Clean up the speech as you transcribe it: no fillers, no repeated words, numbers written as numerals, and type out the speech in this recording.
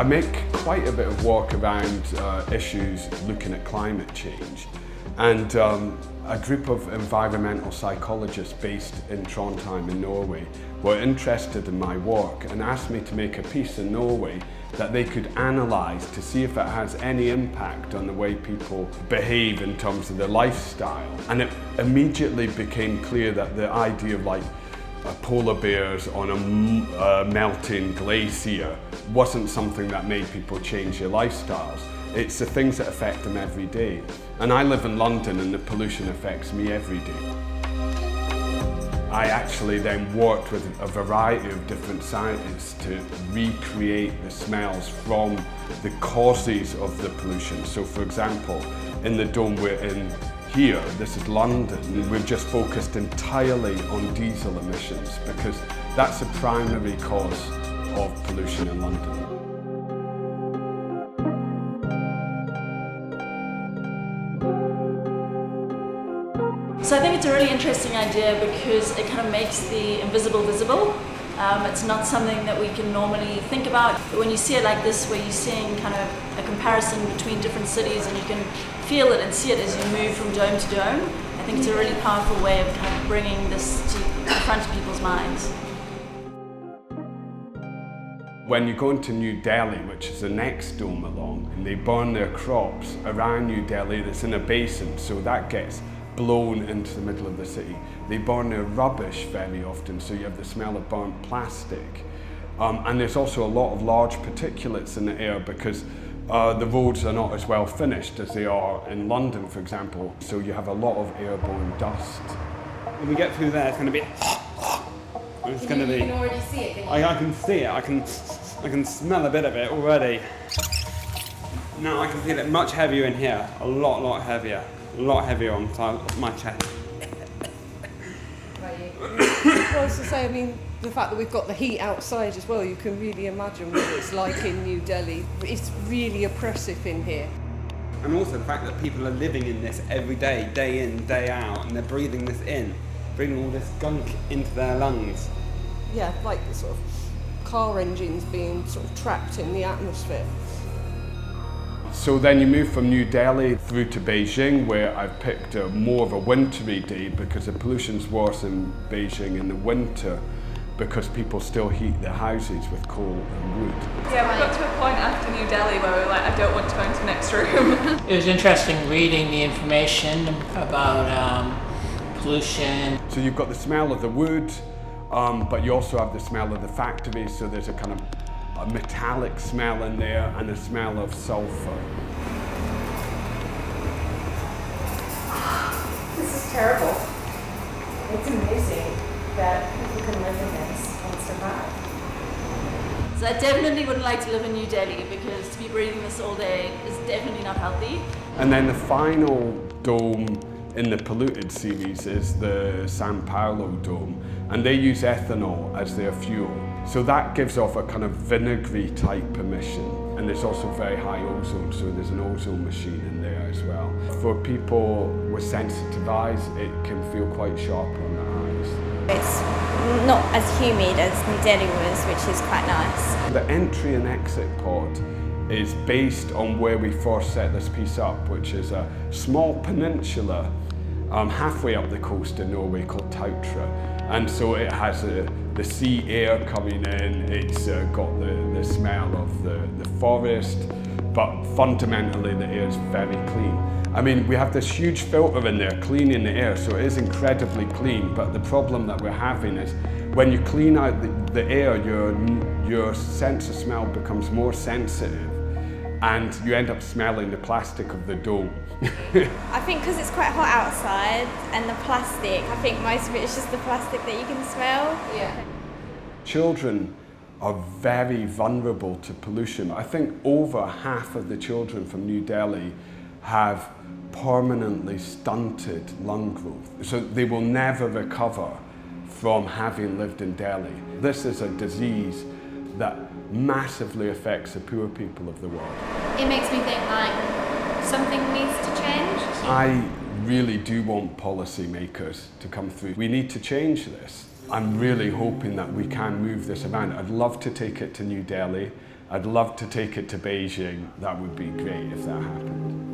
I make quite a bit of work around issues looking at climate change, and a group of environmental psychologists based in Trondheim in Norway were interested in my work and asked me to make a piece in Norway that they could analyse to see if it has any impact on the way people behave in terms of their lifestyle. And it immediately became clear that the idea of polar bears on a melting glacier wasn't something that made people change their lifestyles. It's the things that affect them every day. And I live in London and the pollution affects me every day. I actually then worked with a variety of different scientists to recreate the smells from the causes of the pollution. So for example, in the dome we're in here, this is London, we've just focused entirely on diesel emissions because that's the primary cause of pollution in London. So I think it's a really interesting idea because it kind of makes the invisible visible. It's not something that we can normally think about. But when you see it like this, where you're seeing kind of a comparison between different cities and you can feel it and see it as you move from dome to dome, I think it's a really powerful way of kind of bringing this to the front of people's minds. When you go into New Delhi, which is the next dome along, and they burn their crops around New Delhi that's in a basin, so that gets blown into the middle of the city. They burn their rubbish very often, so you have the smell of burnt plastic. And there's also a lot of large particulates in the air because the roads are not as well finished as they are in London, for example, so you have a lot of airborne dust. When we get through there, it's going to be... It's going to be... You can already see it, can you? I can see it, I can smell a bit of it already. Now I can feel it much heavier in here, a lot heavier. A lot heavier on my chest. Well, as I say, I mean, the fact that we've got the heat outside as well, you can really imagine what it's like in New Delhi. It's really oppressive in here. And also the fact that people are living in this every day, day in, day out, and they're breathing this in, bringing all this gunk into their lungs. Yeah, like the sort of car engines being sort of trapped in the atmosphere. So then you move from New Delhi through to Beijing, where I've picked more of a wintry day because the pollution's worse in Beijing in the winter because people still heat their houses with coal and wood. Yeah, we got to a point after New Delhi where we were like, I don't want to go into the next room. It was interesting reading the information about pollution. So you've got the smell of the wood, but you also have the smell of the factories, so there's a kind of a metallic smell in there and a smell of sulfur. This is terrible. It's amazing that people can live in this and survive. So I definitely wouldn't like to live in New Delhi because to be breathing this all day is definitely not healthy. And then the final dome in the polluted series is the Sao Paulo dome, and they use ethanol as their fuel. So that gives off a kind of vinegary type emission, and there's also very high ozone, so there's an ozone machine in there as well. For people with sensitive eyes, it can feel quite sharp on the eyes. It's not as humid as New Delhi was, which is quite nice. The entry and exit pod is based on where we first set this piece up, which is a small peninsula halfway up the coast in Norway called Tautra. And so it has the sea air coming in, it's got the smell of the forest, but fundamentally the air is very clean. I mean, we have this huge filter in there cleaning the air, so it is incredibly clean, but the problem that we're having is when you clean out the air, your sense of smell becomes more sensitive and you end up smelling the plastic of the dome. I think because it's quite hot outside and the plastic, I think most of it is just the plastic that you can smell. Yeah. Children are very vulnerable to pollution. I think over half of the children from New Delhi have permanently stunted lung growth, so they will never recover from having lived in Delhi. This is a disease that massively affects the poor people of the world. It makes me think like something needs to change. I really do want policymakers to come through. We need to change this. I'm really hoping that we can move this around. I'd love to take it to New Delhi. I'd love to take it to Beijing. That would be great if that happened.